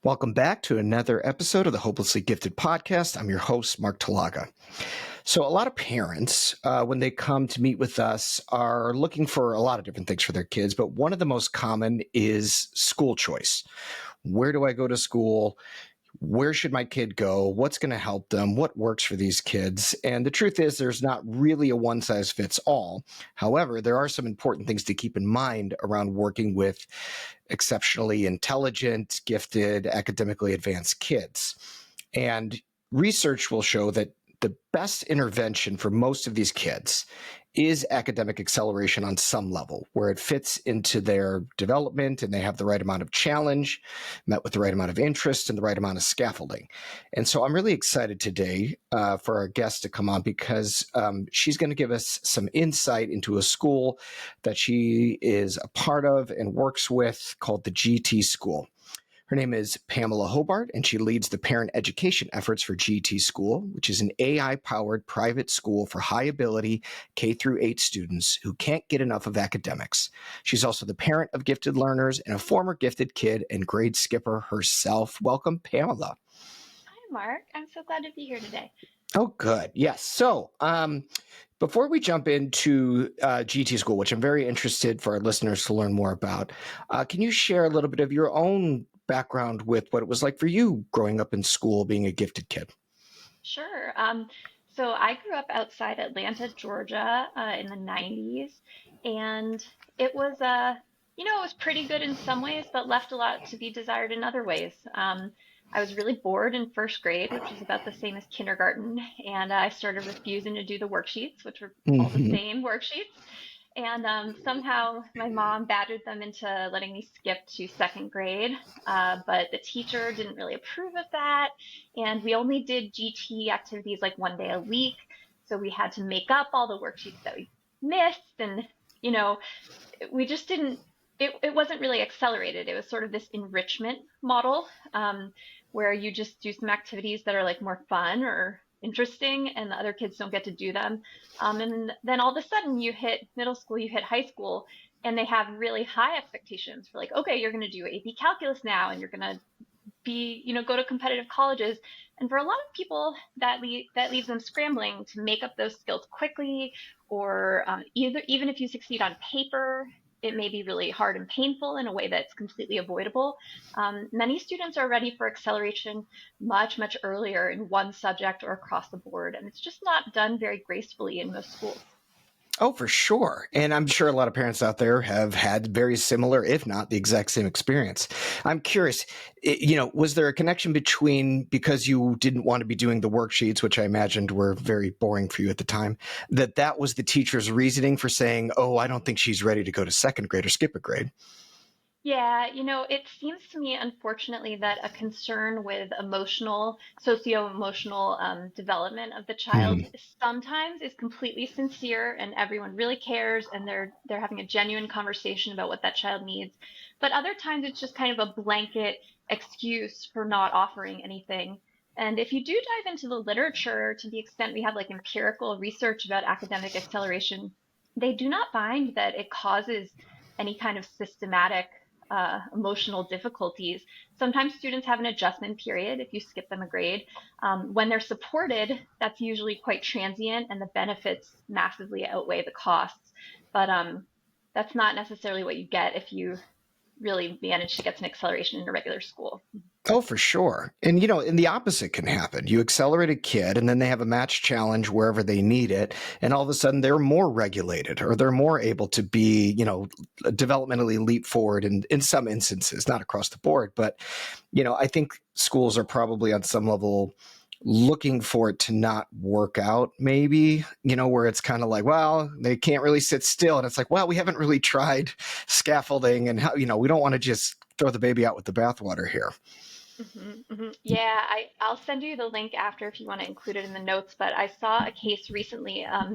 Welcome back to another episode of the Hopelessly Gifted podcast. I'm your host, Mark Talaga. So a lot of parents, when they come to meet with us, are looking for a lot of different things for their kids, but one of the most common is school choice. Where do I go to school? Where should my kid go? What's going to help them? What works for these kids? And the truth is, there's not really a one size fits all. However, there are some important things to keep in mind around working with exceptionally intelligent, gifted, academically advanced kids. And research will show that the best intervention for most of these kids is academic acceleration on some level, where it fits into their development and they have the right amount of challenge, met with the right amount of interest and the right amount of scaffolding. And so I'm really excited today for our guest to come on because she's going to give us some insight into a school that she is a part of and works with called the GT School. Her name is Pamela Hobart, and she leads the parent education efforts for GT School, which is an AI-powered private school for high-ability K-8 students who can't get enough of academics. She's also the parent of gifted learners and a former gifted kid and grade skipper herself. Welcome, Pamela. Hi, Mark. I'm so glad to be here today. Oh, good. Yes. So, before we jump into GT School, which I'm very interested for our listeners to learn more about, can you share a little bit of your own background with what it was like for you growing up in school, being a gifted kid? Sure. So I grew up outside Atlanta, Georgia, in the 90s, and it was it was pretty good in some ways, but left a lot to be desired in other ways. I was really bored in first grade, which is about the same as kindergarten, and I started refusing to do the worksheets, which were all the same worksheets. And somehow my mom badgered them into letting me skip to second grade, but the teacher didn't really approve of that. And we only did GT activities like one day a week. So we had to make up all the worksheets that we missed. And, you know, we just didn't, it wasn't really accelerated. It was sort of this enrichment model where you just do some activities that are like more fun or interesting and the other kids don't get to do them. And then all of a sudden you hit middle school, you hit high school, and they have really high expectations for like, okay, you're going to do AP calculus now and you're going to be, go to competitive colleges. And for a lot of people, that leaves them scrambling to make up those skills quickly, or even if you succeed on paper, it may be really hard and painful in a way that's completely avoidable. Many students are ready for acceleration much, much earlier in one subject or across the board, and it's just not done very gracefully in most schools. Oh, for sure. And I'm sure a lot of parents out there have had very similar, if not the exact same experience. I'm curious, was there a connection between, because you didn't want to be doing the worksheets, which I imagined were very boring for you at the time, that was the teacher's reasoning for saying, oh, I don't think she's ready to go to second grade or skip a grade? Yeah, it seems to me, unfortunately, that a concern with socio-emotional development of the child sometimes is completely sincere, and everyone really cares, and they're having a genuine conversation about what that child needs. But other times, it's just kind of a blanket excuse for not offering anything. And if you do dive into the literature, to the extent we have like empirical research about academic acceleration, they do not find that it causes any kind of systematic emotional difficulties. Sometimes students have an adjustment period if you skip them a grade. When they're supported, that's usually quite transient and the benefits massively outweigh the costs. But that's not necessarily what you get if you really manage to get some acceleration in a regular school. Oh, for sure. And, and the opposite can happen. You accelerate a kid and then they have a match challenge wherever they need it. And all of a sudden they're more regulated or they're more able to be, developmentally leap forward in some instances, not across the board. But, I think schools are probably on some level looking for it to not work out, maybe, where it's kind of like, well, they can't really sit still. And it's like, well, we haven't really tried scaffolding and how, we don't want to just throw the baby out with the bathwater here. Yeah, I'll send you the link after if you want to include it in the notes. But I saw a case recently, I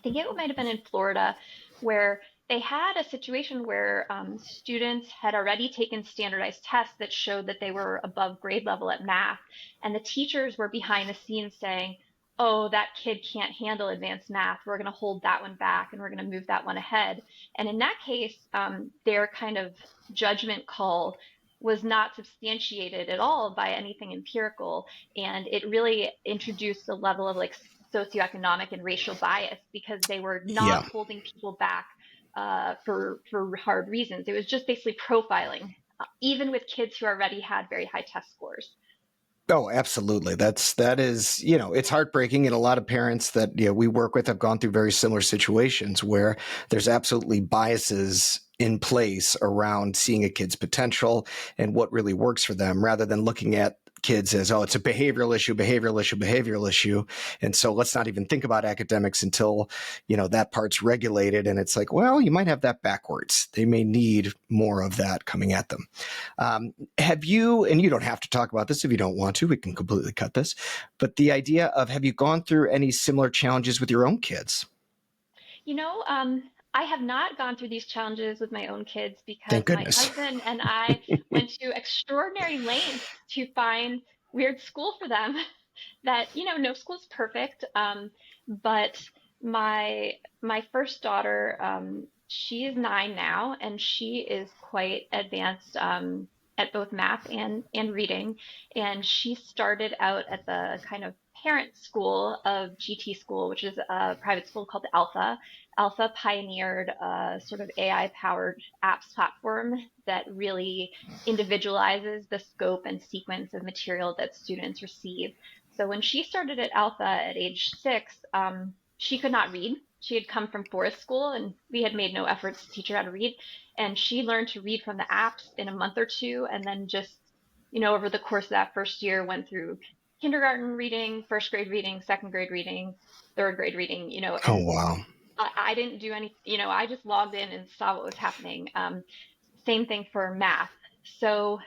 think it might have been in Florida, where they had a situation where students had already taken standardized tests that showed that they were above grade level at math. And the teachers were behind the scenes saying, oh, that kid can't handle advanced math. We're going to hold that one back and we're going to move that one ahead. And in that case, their kind of judgment call was not substantiated at all by anything empirical. And it really introduced a level of like socioeconomic and racial bias because they were not Yeah. holding people back for hard reasons. It was just basically profiling, even with kids who already had very high test scores. Oh, absolutely. That is, you know, it's heartbreaking, and a lot of parents that, you know, we work with have gone through very similar situations where there's absolutely biases in place around seeing a kid's potential and what really works for them, rather than looking at kids as, oh, it's a behavioral issue, behavioral issue, behavioral issue, and so let's not even think about academics until, you know, that part's regulated. And it's like, well, you might have that backwards. They may need more of that coming at them. Have you, and you don't have to talk about this if you don't want to, we can completely cut this, but the idea of, have you gone through any similar challenges with your own kids? You know, I have not gone through these challenges with my own kids Thank because my goodness. husband and I went to extraordinary lengths to find weird school for them. That, no school's perfect. But my first daughter, she is 9 now, and she is quite advanced at both math and reading. And she started out at the kind of parent school of GT School, which is a private school called Alpha. Alpha pioneered a sort of AI powered apps platform that really individualizes the scope and sequence of material that students receive. So when she started at Alpha at age 6, she could not read. She had come from forest school, and we had made no efforts to teach her how to read. And she learned to read from the apps in a month or two, and then just, over the course of that first year, went through kindergarten reading, first grade reading, second grade reading, third grade reading, Oh, and wow. I didn't do any, I just logged in and saw what was happening. Same thing for math. So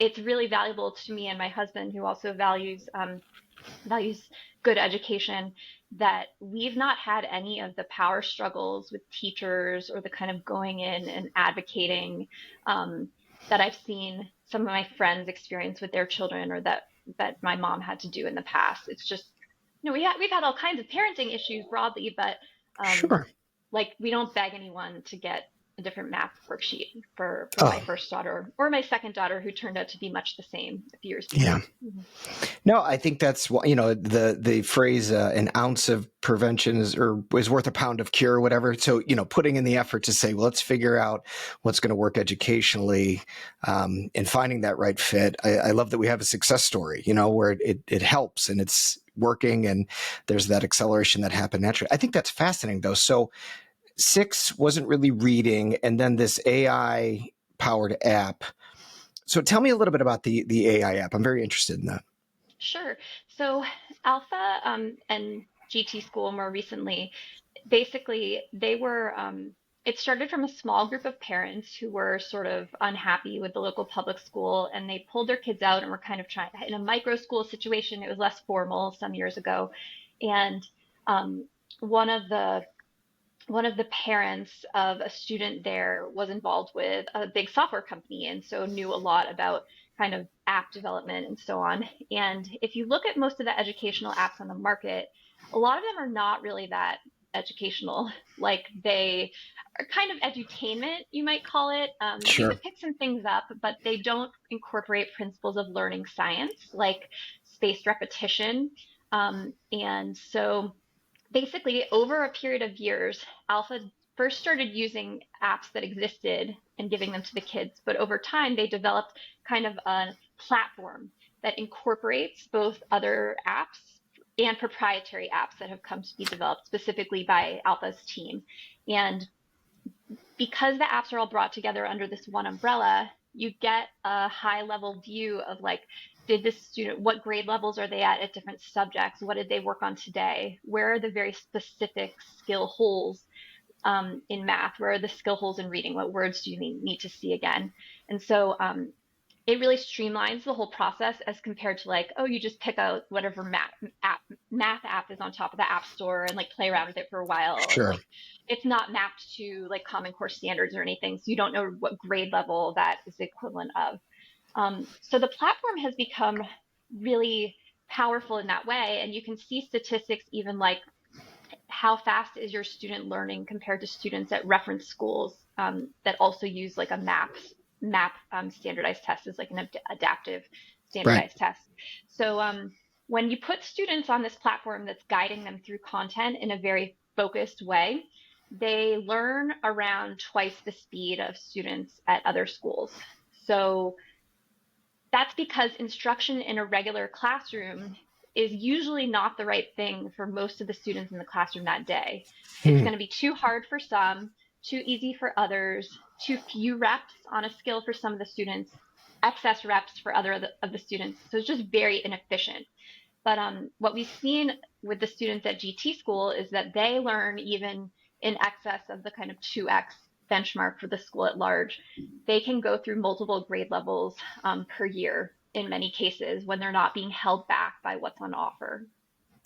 it's really valuable to me and my husband, who also values good education, that we've not had any of the power struggles with teachers or the kind of going in and advocating um, that I've seen some of my friends experience with their children, or that my mom had to do in the past. It's just, we've had all kinds of parenting issues broadly, but um, Sure. like we don't beg anyone to get a different math worksheet for my Oh, first daughter or my second daughter, who turned out to be much the same a few years yeah. between. Mhm. No, I think that's what, you know, the phrase, an ounce of prevention is worth a pound of cure or whatever. So, you know, putting in the effort to say, well, let's figure out what's going to work educationally, and finding that right fit. I love that we have a success story, you know, where it helps and it's working, and there's that acceleration that happened naturally. I think that's fascinating though. So 6 wasn't really reading, and then this AI powered app. So tell me a little bit about the AI app. I'm very interested in that. Sure. So Alpha and GT School more recently, basically it started from a small group of parents who were sort of unhappy with the local public school, and they pulled their kids out and were kind of trying in a micro school situation. It was less formal some years ago. And um, one of the one of the parents of a student there was involved with a big software company, and so knew a lot about kind of app development and so on. And if you look at most of the educational apps on the market, a lot of them are not really that educational. Like they are kind of edutainment, you might call it. You Sure. could pick some things up, but they don't incorporate principles of learning science like spaced repetition. And so basically, over a period of years, Alpha first started using apps that existed and giving them to the kids, but over time they developed kind of a platform that incorporates both other apps and proprietary apps that have come to be developed specifically by Alpha's team. And because the apps are all brought together under this one umbrella, you get a high level view of like, did this student, what grade levels are they at different subjects? What did they work on today? Where are the very specific skill holes in math? Where are the skill holes in reading? What words do you need to see again? And so it really streamlines the whole process as compared to like, oh, you just pick out whatever math app is on top of the app store and like play around with it for a while, and Sure. like it's not mapped to like Common Core standards or anything, so you don't know what grade level that is the equivalent of. So the platform has become really powerful in that way, and you can see statistics even like how fast is your student learning compared to students at reference schools that also use like a MAP standardized test is like an adaptive Right. standardized test. So when you put students on this platform that's guiding them through content in a very focused way, they learn around twice the speed of students at other schools. So that's because instruction in a regular classroom is usually not the right thing for most of the students in the classroom that day. It's Hmm. going to be too hard for some, too easy for others, too few reps on a skill for some of the students, excess reps for other of the students. So it's just very inefficient. But what we've seen with the students at GT school is that they learn even in excess of the kind of 2x benchmark for the school at large. They can go through multiple grade levels per year in many cases when they're not being held back by what's on offer.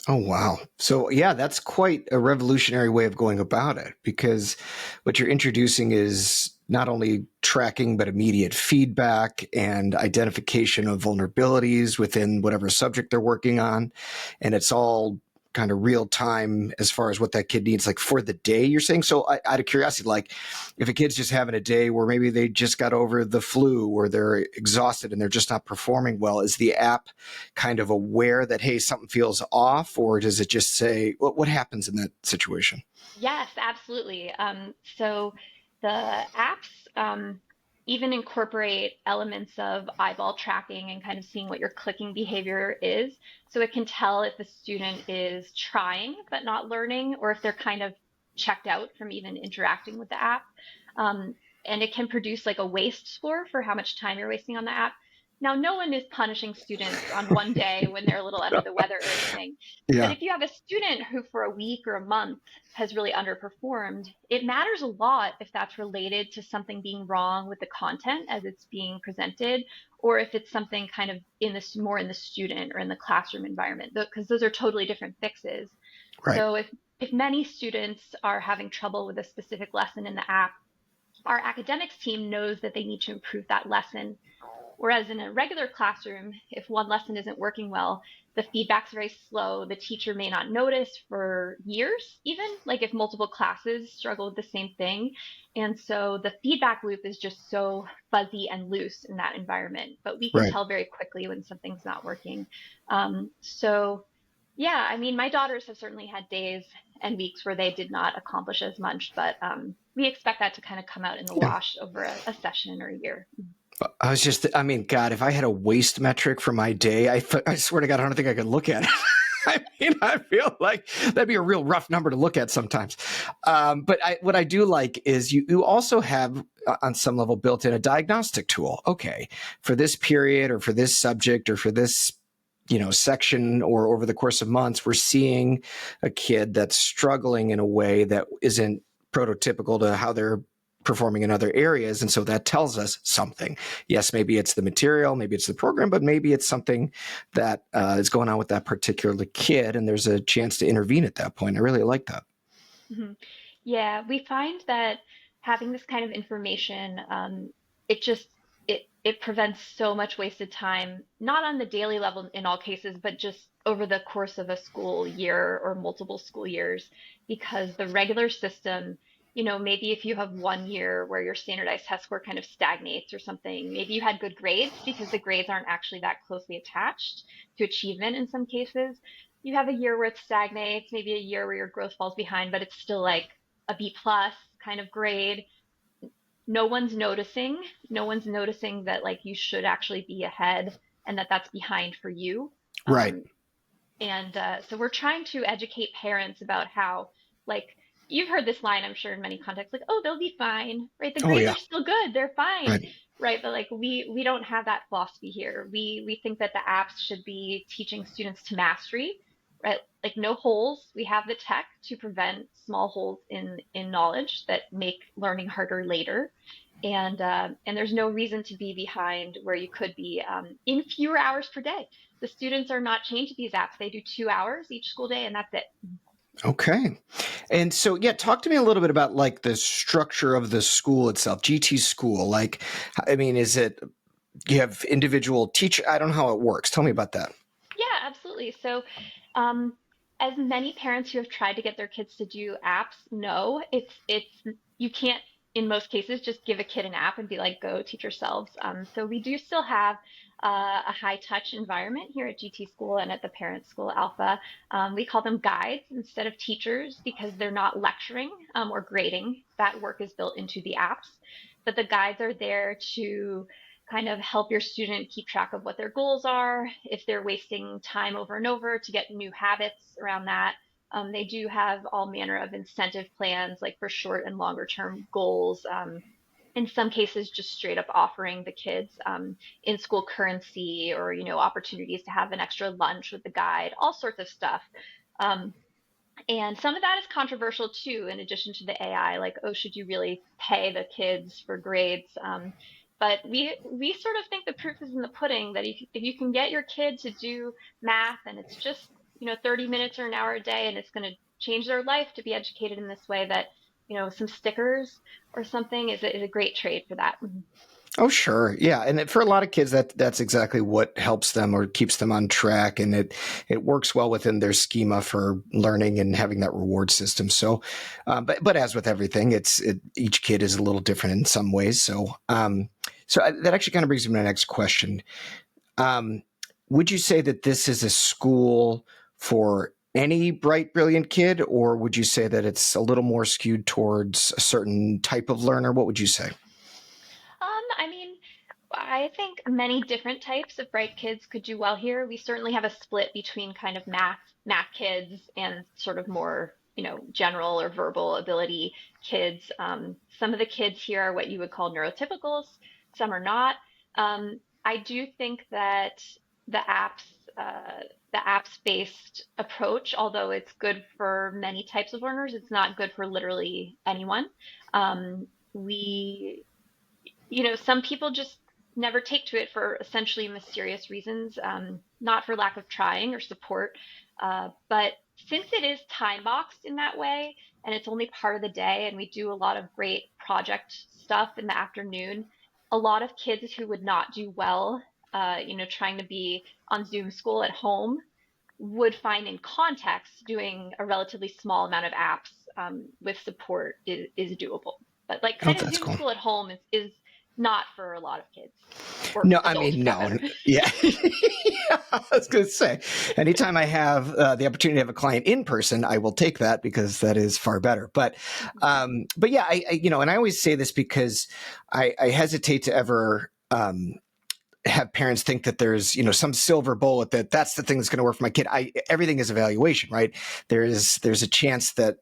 Oh, wow. So, yeah, that's quite a revolutionary way of going about it because what you're introducing is not only tracking, but immediate feedback and identification of vulnerabilities within whatever subject they're working on. And it's all kind of real time as far as what that kid needs, like for the day, you're saying. So, out of curiosity, like if a kid's just having a day where maybe they just got over the flu or they're exhausted and they're just not performing well, is the app kind of aware that, hey, something feels off, or does it just say what happens in that situation? Yes, absolutely. So the apps even incorporate elements of eyeball tracking and kind of seeing what your clicking behavior is. So it can tell if a student is trying but not learning, or if they're kind of checked out from even interacting with the app. Um, and it can produce like a waste score for how much time you're wasting on the app. Now, no one is punishing students on one day when they're a little under the weather or anything. But Yeah. if you have a student who for a week or a month has really underperformed, it matters a lot if that's related to something being wrong with the content as it's being presented, or if it's something kind of in this more in the student or in the classroom environment, because those are totally different fixes. Right. So if many students are having trouble with a specific lesson in the app, our academics team knows that they need to improve that lesson. Whereas in a regular classroom, if one lesson isn't working well, the feedback's very slow. The teacher may not notice for years, even like if multiple classes struggle with the same thing. And so the feedback loop is just so fuzzy and loose in that environment. But we can Right. tell very quickly when something's not working. So, yeah, I mean, my daughters have certainly had days and weeks where they did not accomplish as much, but we expect that to kind of come out in the Yeah. wash over a session or a year. I was just, I mean, God, if I had a waste metric for my day, I swear to God, I don't think I could look at it. I mean, I feel like that'd be a real rough number to look at sometimes. But what I do like is you also have on some level built in a diagnostic tool. Okay, for this period or for this subject or for this section or over the course of months, we're seeing a kid that's struggling in a way that isn't prototypical to how they're performing in other areas. And so that tells us something. Yes, maybe it's the material, maybe it's the program, but maybe it's something that is going on with that particular kid. And there's a chance to intervene at that point. I really like that. Mhm. Yeah, we find that having this kind of information, it just it prevents so much wasted time, not on the daily level in all cases, but just over the course of a school year or multiple school years, because the regular system, maybe if you have one year where your standardized test score kind of stagnates or something, maybe you had good grades because the grades aren't actually that closely attached to achievement in some cases. You have a year where it stagnates, maybe a year where your growth falls behind, but it's still like a B plus kind of grade. No one's noticing. No one's noticing that like you should actually be ahead and that that's behind for you. Right. Um, and so we're trying to educate parents about how, like, you've heard this line, I'm sure, in many contexts, like, oh, they'll be fine, right? The Oh, grades yeah. are still good, they're fine, Right. right? But like, we don't have that philosophy here. We think that the apps should be teaching students to mastery, right? Like, no holes. We have the tech to prevent small holes in knowledge that make learning harder later. And there's no reason to be behind where you could be in fewer hours per day. The students are not chained to these apps. They do 2 hours each school day, and that's it. Okay. And so, yeah, talk to me a little bit about like the structure of the school itself, GT school. Like, I mean, is it, you have individual teacher? I don't know how it works. Tell me about that. Yeah, absolutely. So, um, as many parents who have tried to get their kids to do apps know, it's you can't. in most cases just give a kid an app and be like, go teach yourselves. So we do still have a high touch environment here at GT School and at the parent school Alpha. We call them guides instead of teachers because they're not lecturing or grading. That work is built into the apps, but the guides are there to kind of help your student keep track of what their goals are, if they're wasting time over and over to get new habits around that. They do have all manner of incentive plans, like for short and longer term goals. In some cases, just straight up offering the kids in school currency or, opportunities to have an extra lunch with the guide, all sorts of stuff. Um, and some of that is controversial too, in addition to the AI, like, oh, should you really pay the kids for grades? But we sort of think the proof is in the pudding that if you can get your kid to do math and it's just, 30 minutes or an hour a day and it's going to change their life to be educated in this way, that, some stickers or something is a great trade for that. Oh, sure. Yeah. And for a lot of kids, that's exactly what helps them or keeps them on track. And it works well within their schema for learning and having that reward system. So, but as with everything, each kid is a little different in some ways. So that actually kind of brings me to my next question. Um, would you say that this is a school for any bright, brilliant kid, or would you say that it's a little more skewed towards a certain type of learner? What would you say? I mean, I think many different types of bright kids could do well here. We certainly have a split between kind of math kids and sort of more, general or verbal ability kids. Some of the kids here are what you would call neurotypicals, some are not. I do think that the apps, the apps-based approach, although it's good for many types of learners, it's not good for literally anyone. We some people just never take to it for essentially mysterious reasons, not for lack of trying or support. But since it is time boxed in that way, and it's only part of the day, and we do a lot of great project stuff in the afternoon, a lot of kids who would not do well, trying to be on Zoom school at home would find in context doing a relatively small amount of apps with support is doable. But like Oh, kind of that's Zoom cool. school at home is not for a lot of kids or No, I adults mean, for that no. matter. Yeah. I was going to say, anytime I have the opportunity to have a client in person, I will take that because that is far better. But yeah, and I always say this because I hesitate to ever, have parents think that there's some silver bullet that's the thing that's going to work for my kid. Everything is evaluation, right? There's a chance that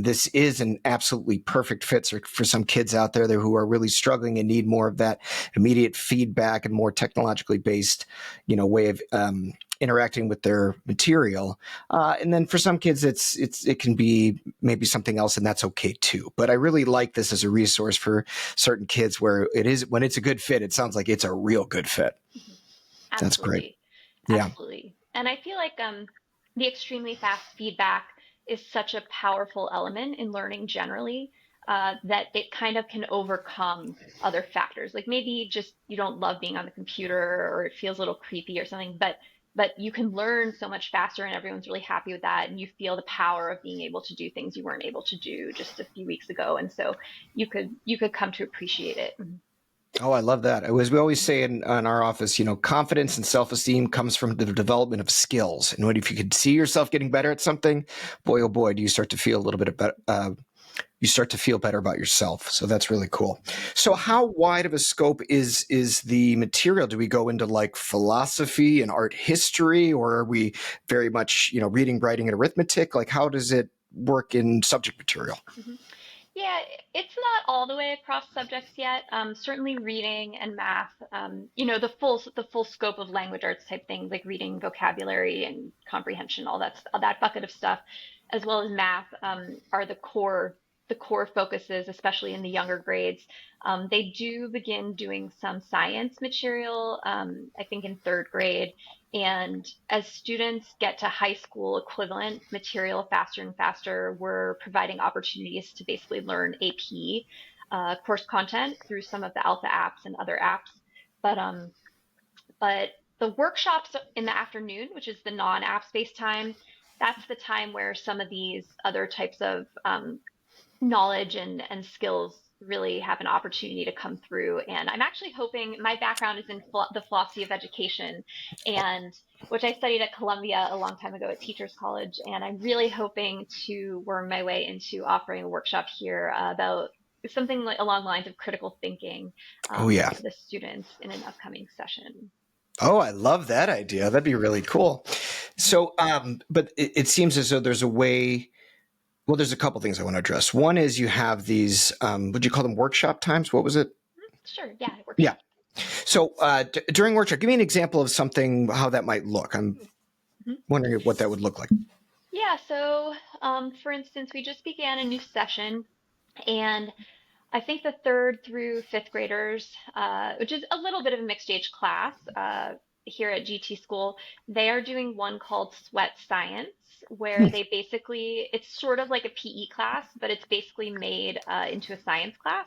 this is an absolutely perfect fit for some kids out there who are really struggling and need more of that immediate feedback and more technologically based way of interacting with their material. And then for some kids, it can be maybe something else, and that's okay too. But I really like this as a resource for certain kids where it is when it's a good fit. It sounds like it's a real good fit. Mhm. That's great. Absolutely. Yeah. Absolutely. And I feel like the extremely fast feedback is such a powerful element in learning generally, that it kind of can overcome other factors. Like maybe just you don't love being on the computer or it feels a little creepy or something, but you can learn so much faster and everyone's really happy with that and you feel the power of being able to do things you weren't able to do just a few weeks ago. And so you could come to appreciate it. Oh, I love that. As we always say in our office, confidence and self-esteem comes from the development of skills. And if you could see yourself getting better at something, boy, oh boy, do you start to feel a little bit better. You start to feel better about yourself. So that's really cool. So how wide of a scope is the material? Do we go into like philosophy and art history, or are we very much, reading, writing, and arithmetic? Like how does it work in subject material? Mhm. Yeah, it's not all the way across subjects yet. Certainly reading and math, the full scope of language arts type things like reading, vocabulary, and comprehension, all that bucket of stuff, as well as math, are the core focuses, especially in the younger grades. They do begin doing some science material, I think in third grade. And as students get to high school equivalent material faster and faster, we're providing opportunities to basically learn AP course content through some of the alpha apps and other apps. But the workshops in the afternoon, which is the non-app space time, that's the time where some of these other types of knowledge and skills really have an opportunity to come through. And I'm actually hoping, my background is in the philosophy of education, and which I studied at Columbia a long time ago at Teachers College. And I'm really hoping to worm my way into offering a workshop here about something like along the lines of critical thinking Oh yeah. to the students in an upcoming session. Oh, I love that idea. That'd be really cool. Mhm. So, but it seems as though there's a way. Well, there's a couple things I want to address. One is you have these. Would you call them workshop times? What was it? Sure, yeah, Yeah. workshop. So during workshop, give me an example of something how that might look. I'm Mhm. wondering what that would look like. Yeah, so for instance, we just began a new session, and I think the third through fifth graders, which is a little bit of a mixed age class here at GT School, they are doing one called Sweat Science, where they basically, it's sort of like a PE class, but it's basically made into a science class.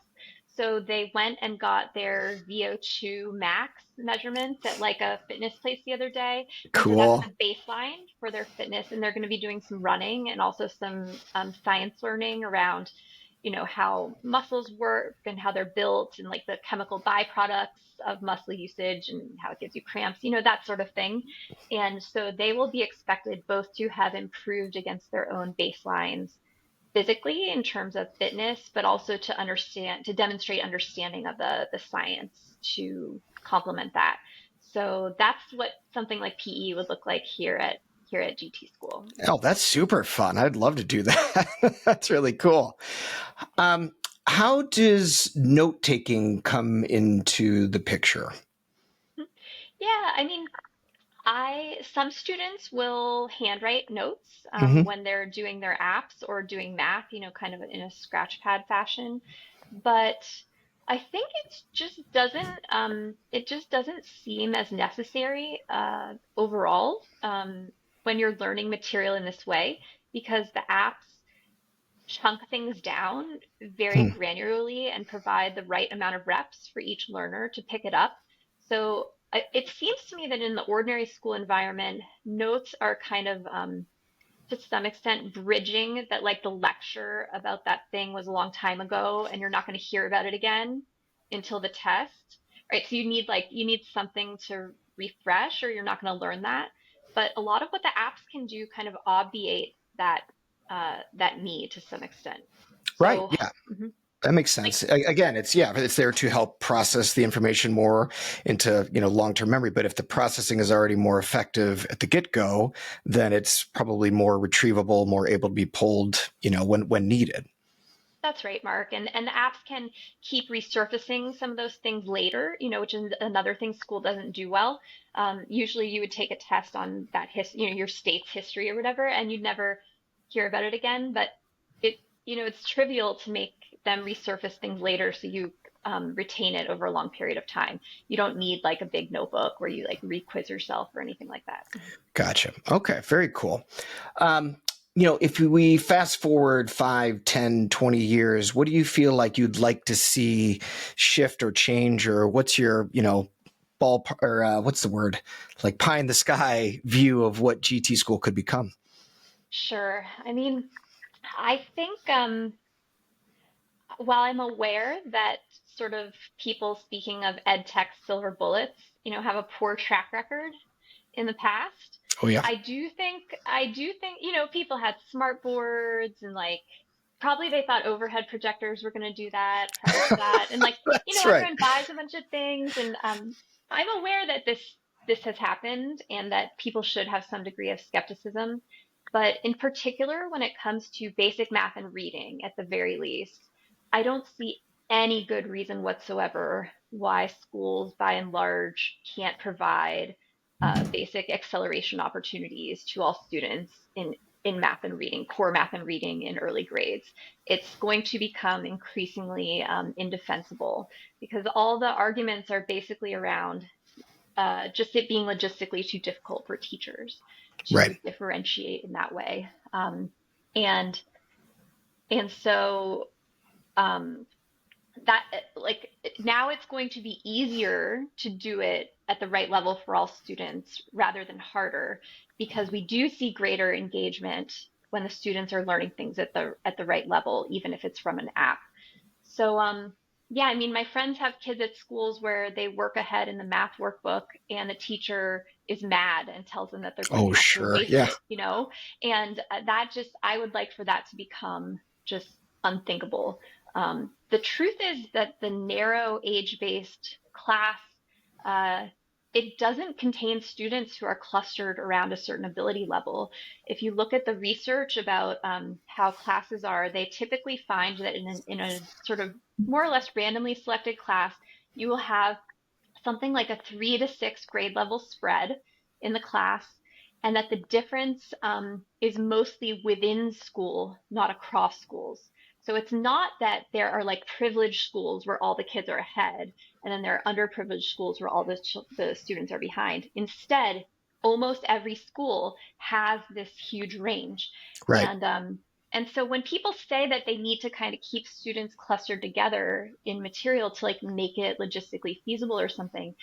So they went and got their VO2 max measurements at like a fitness place the other day. And so that's Cool. the baseline for their fitness. And they're going to be doing some running and also some science learning around how muscles work and how they're built and like the chemical byproducts of muscle usage and how it gives you cramps, that sort of thing. And so they will be expected both to have improved against their own baselines physically in terms of fitness, but also to demonstrate understanding of the science to complement that. So that's what something like PE would look like here at GT School. Oh, that's super fun. I'd love to do that. That's really cool. Um, how does note taking come into the picture? Yeah, I mean, I some students will handwrite notes Hmm. when they're doing their apps or doing math, kind of in a scratch pad fashion. But I think it just doesn't seem as necessary overall when you're learning material in this way, because the apps chunk things down very Hmm. granularly and provide the right amount of reps for each learner to pick it up. So it seems to me that in the ordinary school environment, notes are kind of, to some extent, bridging that, like, the lecture about that thing was a long time ago and you're not going to hear about it again until the test, right? So you need something to refresh or you're not going to learn that. But a lot of what the apps can do kind of obviate that need to some extent. Right. So, Yeah. mhm, That makes like, sense. Again, it's there to help process the information more into long term memory. But if the processing is already more effective at the get go, then it's probably more retrievable, more able to be pulled, when needed. that's right, Mark. And the apps can keep resurfacing some of those things later, which is another thing school doesn't do well. Usually you would take a test on that your state's history or whatever, and you'd never hear about it again. But it, it's trivial to make them resurface things later so you retain it over a long period of time. You don't need like a big notebook where you like re-quiz yourself or anything like that. Gotcha. Okay. Very cool. Um, if we fast forward 5, 10, 20 years, what do you feel like you'd like to see shift or change, or what's your, ball or what's the word, like pie in the sky view of what GT school could become? Sure. I mean, I think while I'm aware that sort of people speaking of ed tech silver bullets, have a poor track record in the past, Oh yeah. I do think, people had smart boards and like probably they thought overhead projectors were going to do that prior to that. And like, That's right. everyone buys a bunch of things, and I'm aware that this has happened and that people should have some degree of skepticism. But in particular, when it comes to basic math and reading, at the very least, I don't see any good reason whatsoever why schools, by and large, can't provide basic acceleration opportunities to all students in math and reading, core math and reading in early grades. It's going to become increasingly indefensible because all the arguments are basically around just it being logistically too difficult for teachers to Right. differentiate in that way. And and so um, that like now it's going to be easier to do it at the right level for all students rather than harder, because we do see greater engagement when the students are learning things at the right level, even if it's from an app. So, yeah, I mean, my friends have kids at schools where they work ahead in the math workbook and the teacher is mad and tells them that they're going Oh, to have to sure. erase Yeah. it, you know? And that just, I would like for that to become just unthinkable. The truth is that the narrow age-based class, uh, it doesn't contain students who are clustered around a certain ability level. If you look at the research about how classes are, they typically find that in a sort of more or less randomly selected class, you will have something like a 3 to 6 grade level spread in the class, and that the difference is mostly within school, not across schools. So it's not that there are like privileged schools where all the kids are ahead, and then there are underprivileged schools where all the students are behind. Instead, almost every school has this huge range. Right. And so when people say that they need to kind of keep students clustered together in material to like make it logistically feasible or something,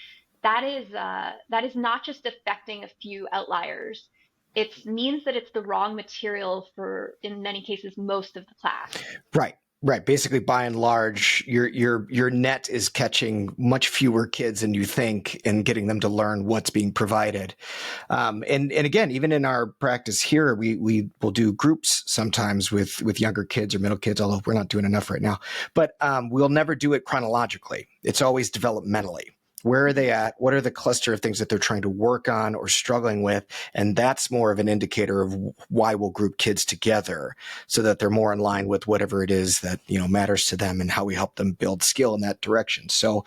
that is not just affecting a few outliers. It means that it's the wrong material for, in many cases, most of the class. Right. Right. Basically, by and large, your net is catching much fewer kids than you think and getting them to learn what's being provided. And again, even in our practice here, we will do groups sometimes with younger kids or middle kids, although we're not doing enough right now. But we'll never do it chronologically. It's always developmentally. Where are they at? What are the cluster of things that they're trying to work on or struggling with? And that's more of an indicator of why we'll group kids together so that they're more in line with whatever it is that, matters to them and how we help them build skill in that direction. So,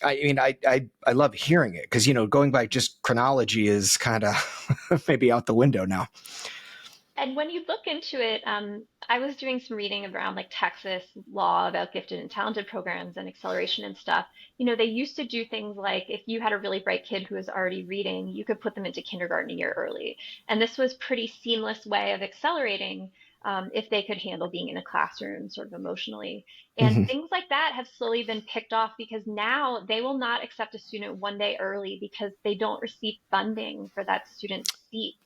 I mean, I love hearing it because, going by just chronology is kind of maybe out the window now. And when you look into it, I was doing some reading around like Texas law about gifted and talented programs and acceleration and stuff. You know, they used to do things like if you had a really bright kid who was already reading, you could put them into kindergarten a year early. And this was pretty seamless way of accelerating if they could handle being in a classroom sort of emotionally. And Mm-hmm. things like that have slowly been picked off because now they will not accept a student one day early because they don't receive funding for that student's seat.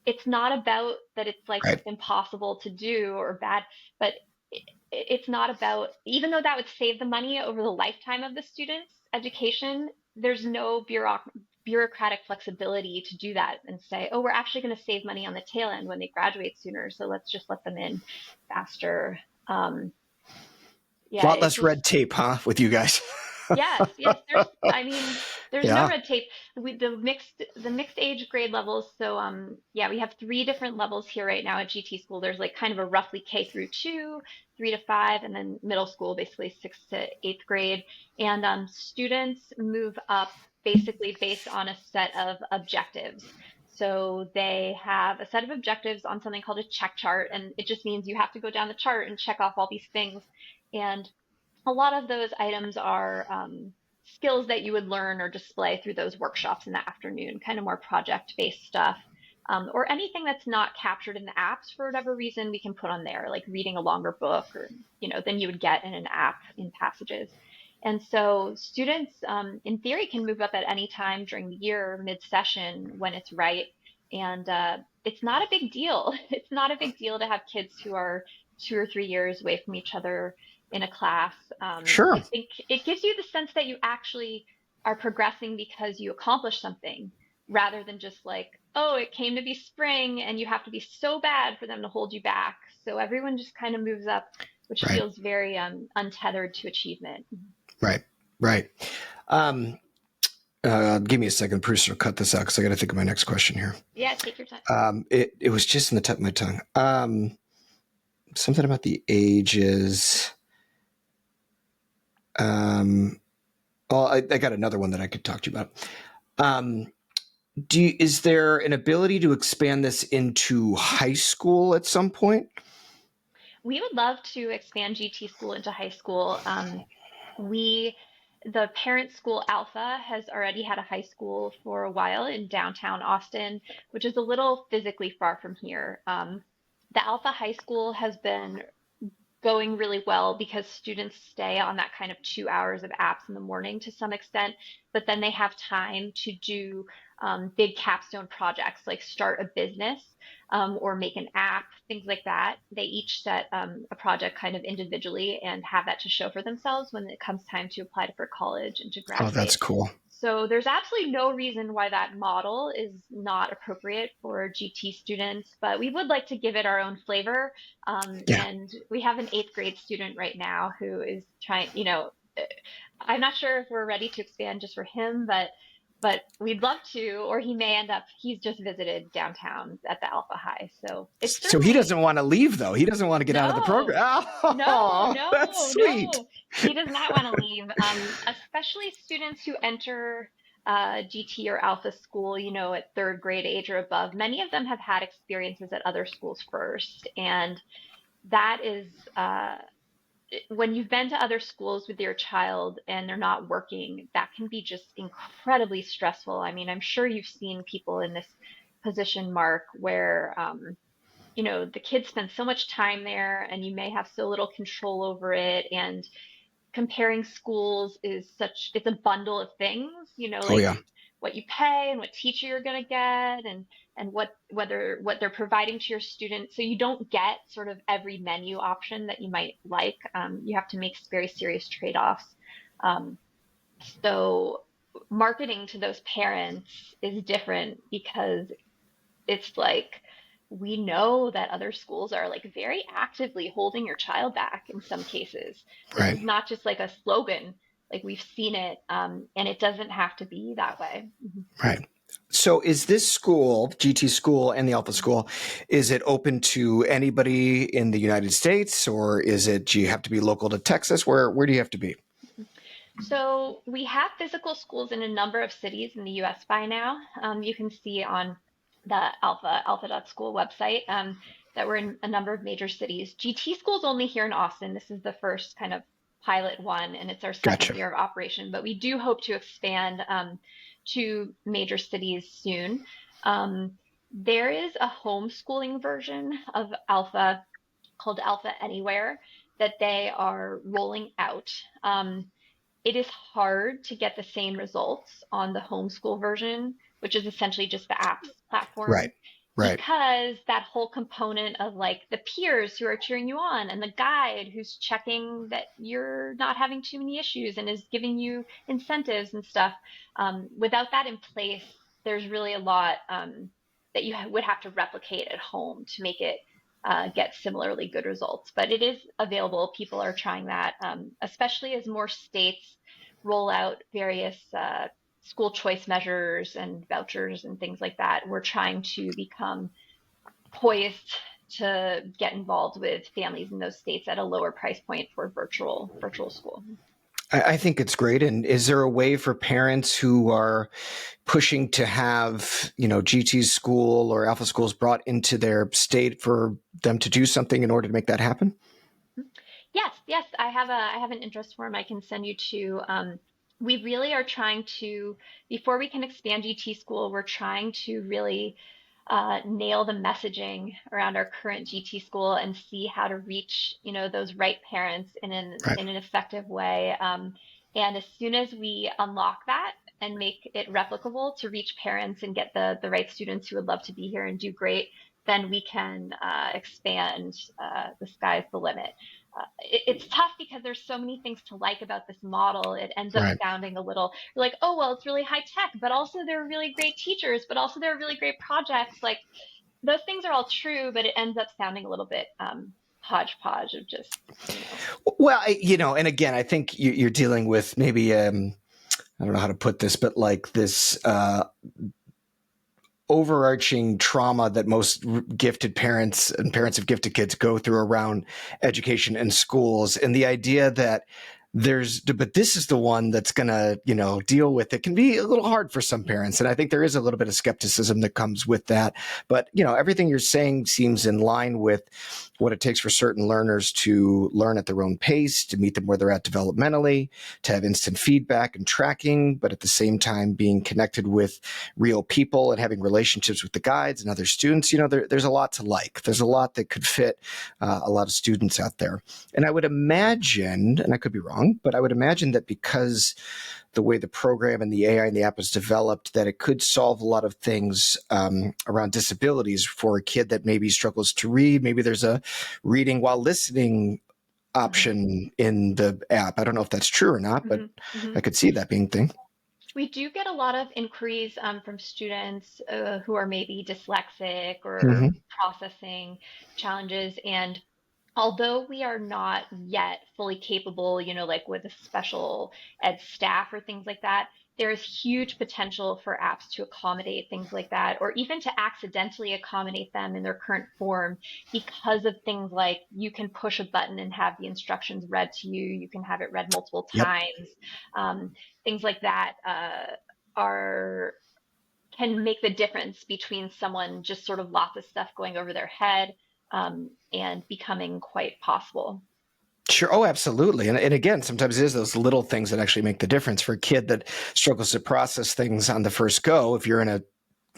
It's not about that it's like Right. impossible to do or bad, but it's not about, even though that would save the money over the lifetime of the student's education, there's no bureaucratic flexibility to do that and say, oh, we're actually going to save money on the tail end when they graduate sooner, so let's just let them in faster. Um, A yeah, lot it less just red tape, huh, with you guys? Yes, yes. I mean, there's no Yeah. red tape. The mixed age grade levels. So, yeah, we have three different levels here right now at GT school. There's like kind of a roughly K through 2, 3 to 5, and then middle school, basically 6 to 8th grade. And students move up basically based on a set of objectives. So they have a set of objectives on something called a check chart, and it just means you have to go down the chart and check off all these things. And a lot of those items are skills that you would learn or display through those workshops in the afternoon, kind of more project-based stuff. Or anything that's not captured in the apps for whatever reason, we can put on there, like reading a longer book or, than you would get in an app in Passages. And so students, in theory, can move up at any time during the year, mid-session, when it's right. And it's not a big deal. It's not a big deal to have kids who are 2 or 3 years away from each other in a class. I Sure. think it gives you the sense that you actually are progressing because you accomplished something rather than just like, oh, it came to be spring and you have to be so bad for them to hold you back. So everyone just kind of moves up, which Right. feels very untethered to achievement. Right. Right. Um, Give me a second, Bruce. I'll cut this out because I got to think of my next question here. Yeah, take your time. It was just in the tip of my tongue. Something about the ages. Um, I got another one that I could talk to you about. Um, is there an ability to expand this into high school at some point? We would love to expand GT school into high school. We, the parent school Alpha has already had a high school for a while in downtown Austin, which is a little physically far from here. The Alpha High School has been going really well because students stay on that kind of 2 hours of apps in the morning to some extent, but then they have time to do big capstone projects like start a business or make an app, things like that. They each set a project kind of individually and have that to show for themselves when it comes time to apply for college and to Oh, graduate. that's cool. So there's absolutely no reason why that model is not appropriate for GT students, but we would like to give it our own flavor. Yeah. And we have an eighth grade student right now who is trying, I'm not sure if we're ready to expand just for him, but we'd love to, or he may end up, he's just visited downtown at the Alpha High. So it's So he certainly doesn't want to leave, though. He doesn't want to get out of the program. no, no, Oh, that's no, sweet. no. He does not want to leave. Especially students who enter GT or Alpha school, at third grade age or above. Many of them have had experiences at other schools first, and that is when you've been to other schools with your child and they're not working, that can be just incredibly stressful. I mean, I'm sure you've seen people in this position, Mark, where the kids spend so much time there and you may have so little control over it. And comparing schools is it's a bundle of things, Oh, like yeah. what you pay and what teacher you're going to get and what they're providing to your students. So you don't get sort of every menu option that you might like. You have to make very serious trade-offs. Um, so marketing to those parents is different because it's like we know that other schools are like very actively holding your child back in some cases. This Right. is not just like a slogan, like we've seen it, and it doesn't have to be that way. Right. So is this school, GT school and the Alpha school, is it open to anybody in the United States, or do you have to be local to Texas? Where do you have to be? So we have physical schools in a number of cities in the US by now. You can see on the alpha.school website that we're in a number of major cities. GT schools only here in Austin. This is the first kind of pilot one, and it's our second Gotcha. year of operation, but we do hope to expand to major cities soon. There is a homeschooling version of Alpha called Alpha Anywhere that they are rolling out. It is hard to get the same results on the homeschool version, which is essentially just the apps Right. platform, Right. because that whole component of like the peers who are cheering you on and the guide who's checking that you're not having too many issues and is giving you incentives and stuff. Without that in place, there's really a lot that you would have to replicate at home to make it get similarly good results. But it is available. People are trying that, especially as more states roll out various school choice measures and vouchers and things like that. We're trying to become poised to get involved with families in those states at a lower price point for virtual school. I think it's great. And is there a way for parents who are pushing to have, GT school or Alpha schools brought into their state for them to do something in order to make that happen? Yes, yes, I have an interest form I can send you to. We really are trying to, before we can expand GT school, we're trying to really nail the messaging around our current GT school and see how to reach, those right parents Right. in an effective way. And as soon as we unlock that and make it replicable to reach parents and get the right students who would love to be here and do great, then we can expand. The sky's the limit. It's tough because there's so many things to like about this model. It ends up Right. sounding a little you're like, oh, well, it's really high tech, but also there are really great teachers, but also there are really great projects. Like those things are all true, but it ends up sounding a little bit hodgepodge of just, Well, and again, I think you're dealing with maybe, I don't know how to put this, but like this overarching trauma that most gifted parents and parents of gifted kids go through around education and schools. And the idea that but this is the one that's going to, deal with it can be a little hard for some parents. And I think there is a little bit of skepticism that comes with that. But, everything you're saying seems in line with what it takes for certain learners to learn at their own pace, to meet them where they're at developmentally, to have instant feedback and tracking, but at the same time being connected with real people and having relationships with the guides and other students. There's a lot to like. There's a lot that could fit a lot of students out there. And I would imagine, and I could be wrong, but I would imagine that because the way the program and the AI and the app is developed, that it could solve a lot of things around disabilities for a kid that maybe struggles to read. Maybe there's a reading while listening Hmm. option in the app. I don't know if that's true or not, but Hmm. Hmm. I could see that being a thing. We do get a lot of inquiries from students who are maybe dyslexic or Hmm. processing challenges. And although we are not yet fully capable, like with a special ed staff or things like that, there is huge potential for apps to accommodate things like that, or even to accidentally accommodate them in their current form because of things like you can push a button and have the instructions read to you, you can have it read multiple Yep. times. Um, Things like that are can make the difference between someone just sort of lots of stuff going over their head and becoming quite possible. Sure. Oh, absolutely. And again, sometimes it is those little things that actually make the difference for a kid that struggles to process things on the first go. If you're in a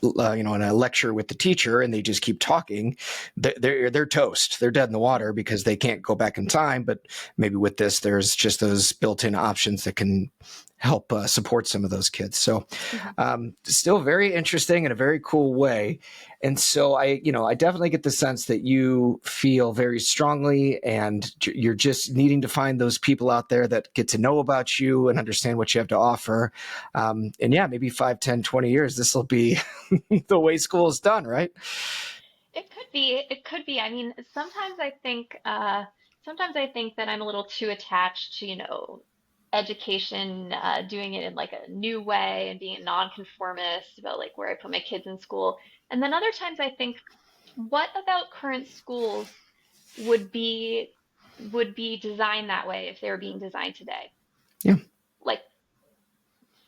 in a lecture with the teacher and they just keep talking, they're toast. They're dead in the water because they can't go back in time. But maybe with this, there's just those built-in options that can help support some of those kids. So, Mhm. still very interesting in a very cool way. And so I definitely get the sense that you feel very strongly, and you're just needing to find those people out there that get to know about you and understand what you have to offer. And yeah, maybe 5, 10, 20 years, this will be the way school is done, right? It could be. It could be. I mean, sometimes I think that I'm a little too attached to, education, doing it in like a new way and being a nonconformist about like where I put my kids in school. And then other times I think, what about current schools would be would be designed that way if they were being designed today? Yeah. Like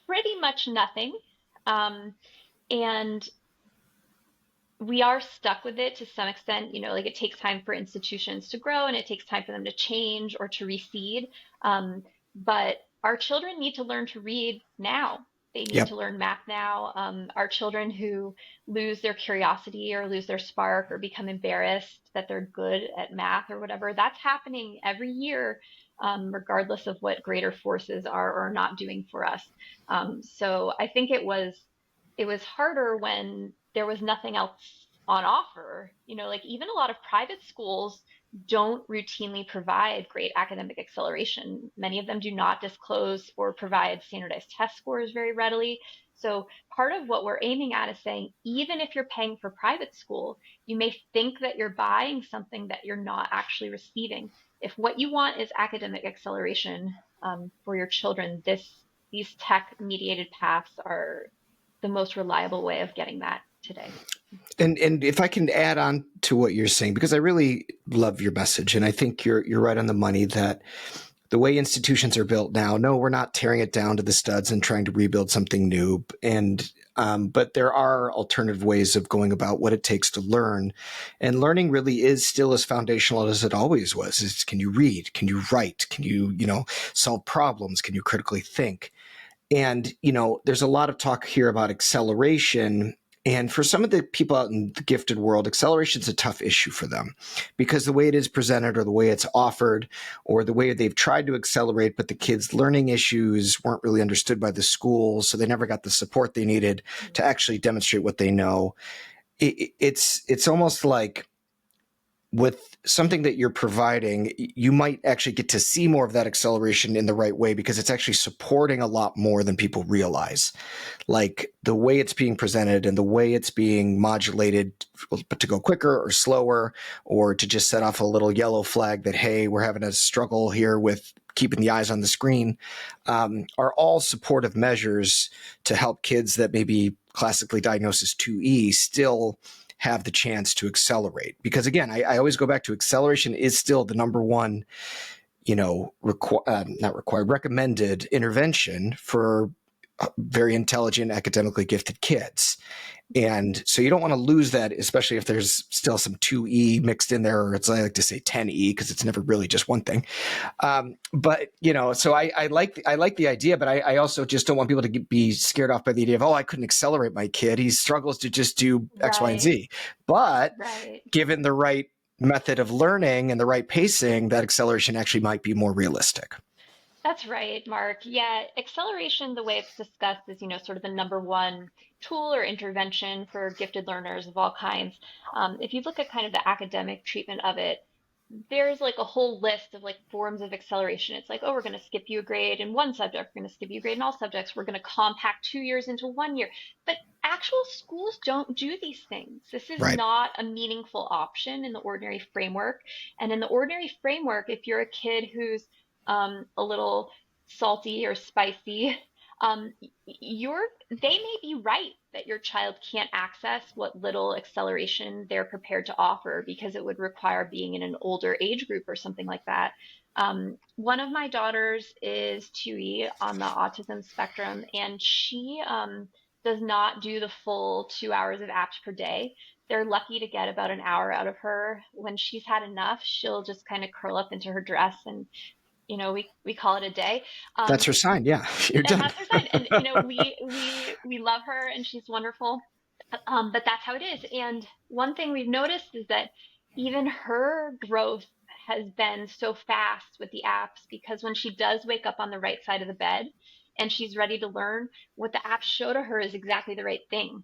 pretty much nothing. Um, and we are stuck with it to some extent. Like it takes time for institutions to grow and it takes time for them to change or to recede. Um, but our children need to learn to read now. They need Yep. to learn math now. Our children who lose their curiosity or lose their spark or become embarrassed that they're good at math or whatever, that's happening every year, regardless of what greater forces are or are not doing for us. So I think it was harder when there was nothing else on offer. Like even a lot of private schools don't routinely provide great academic acceleration. Many of them do not disclose or provide standardized test scores very readily. So part of what we're aiming at is saying, even if you're paying for private school, you may think that you're buying something that you're not actually receiving. If what you want is academic acceleration for your children, these tech mediated paths are the most reliable way of getting that today. And if I can add on to what you're saying, because I really love your message, and I think you're right on the money that the way institutions are built now, no, we're not tearing it down to the studs and trying to rebuild something new. And but there are alternative ways of going about what it takes to learn, and learning really is still as foundational as it always was. It's, can you read? Can you write? Can you solve problems? Can you critically think? And, there's a lot of talk here about acceleration. And for some of the people out in the gifted world, acceleration is a tough issue for them because the way it is presented or the way it's offered or the way they've tried to accelerate, but the kids' learning issues weren't really understood by the schools. So they never got the support they needed to actually demonstrate what they know. It's almost like with something that you're providing, you might actually get to see more of that acceleration in the right way because it's actually supporting a lot more than people realize. Like the way it's being presented and the way it's being modulated, but to go quicker or slower, or to just set off a little yellow flag that, hey, we're having a struggle here with keeping the eyes on the screen, are all supportive measures to help kids that maybe classically diagnosed as 2E still have the chance to accelerate. Because again, I always go back to acceleration is still the number one, not required, recommended intervention for very intelligent, academically gifted kids. And so you don't want to lose that, especially if there's still some 2E mixed in there, or it's, I like to say 10E because it's never really just one thing. But so I like the idea, but I also just don't want people to be scared off by the idea of, oh, I couldn't accelerate my kid. He struggles to just do X, Y, and Right, Z. But right. given the right method of learning and the right pacing, that acceleration actually might be more realistic. That's right, Mark. Yeah, acceleration, the way it's discussed is, sort of the number one tool or intervention for gifted learners of all kinds. If you look at kind of the academic treatment of it, there's like a whole list of like forms of acceleration. It's like, oh, we're going to skip you a grade in one subject. We're going to skip you a grade in all subjects. We're going to compact 2 years into 1 year. But actual schools don't do these things. This is Right. not a meaningful option in the ordinary framework. And in the ordinary framework, if you're a kid who's a little salty or spicy, um, they may be right that your child can't access what little acceleration they're prepared to offer because it would require being in an older age group or something like that. One of my daughters is 2E on the autism spectrum, and she does not do the full 2 hours of apps per day. They're lucky to get about an hour out of her. When she's had enough, she'll just kind of curl up into her dress and we call it a day. That's Um, her sign. Yeah, you're and done. that's her side. And we love her and she's wonderful. But that's how it is. And one thing we've noticed is that even her growth has been so fast with the apps because when she does wake up on the right side of the bed and she's ready to learn, what the apps show to her is exactly the right thing.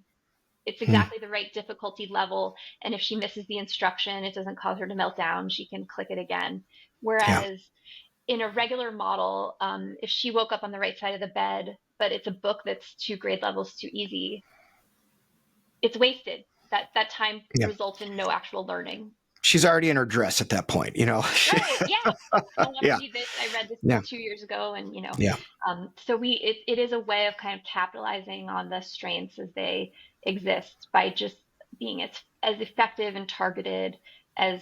It's Hmm. exactly the right difficulty level. And if she misses the instruction, it doesn't cause her to melt down. She can click it again. Yeah. Whereas in a regular model, if she woke up on the right side of the bed, but it's a book that's 2 grade levels too easy, it's wasted. That time Yeah. results in no actual learning. She's already in her dress at that point, you know? Right. Yeah. I want to Yeah. read this. I read this Yeah. 2 years ago, and Yeah. so it is a way of kind of capitalizing on the strengths as they exist by just being as effective and targeted as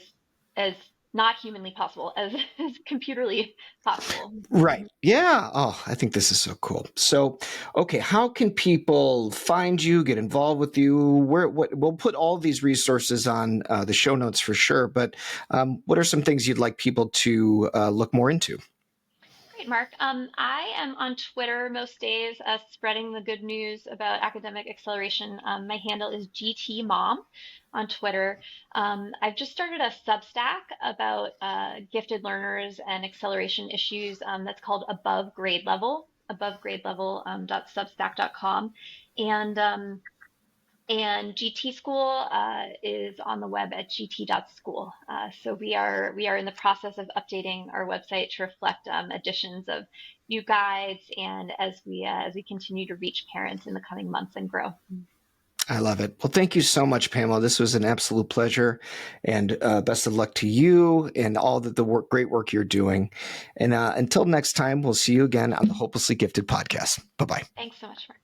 as not humanly possible, as computerly possible. Right. Yeah. Oh, I think this is so cool. So, okay, how can people find you, get involved with you? We'll put all these resources on the show notes for sure. But what are some things you'd like people to look more into? Great, Mark. I am on Twitter most days, spreading the good news about academic acceleration. My handle is GT Mom on Twitter. I've just started a Substack about gifted learners and acceleration issues. That's called Above Grade Level, abovegradeLevel.substack.com, and GT School is on the web at gt.school. So we are in the process of updating our website to reflect additions of new guides, and as we continue to reach parents in the coming months and grow. I love it. Well, thank you so much, Pamela. This was an absolute pleasure, and best of luck to you and all the great work you're doing. And until next time, we'll see you again on the Hopelessly Gifted podcast. Bye bye. Thanks so much, Mark.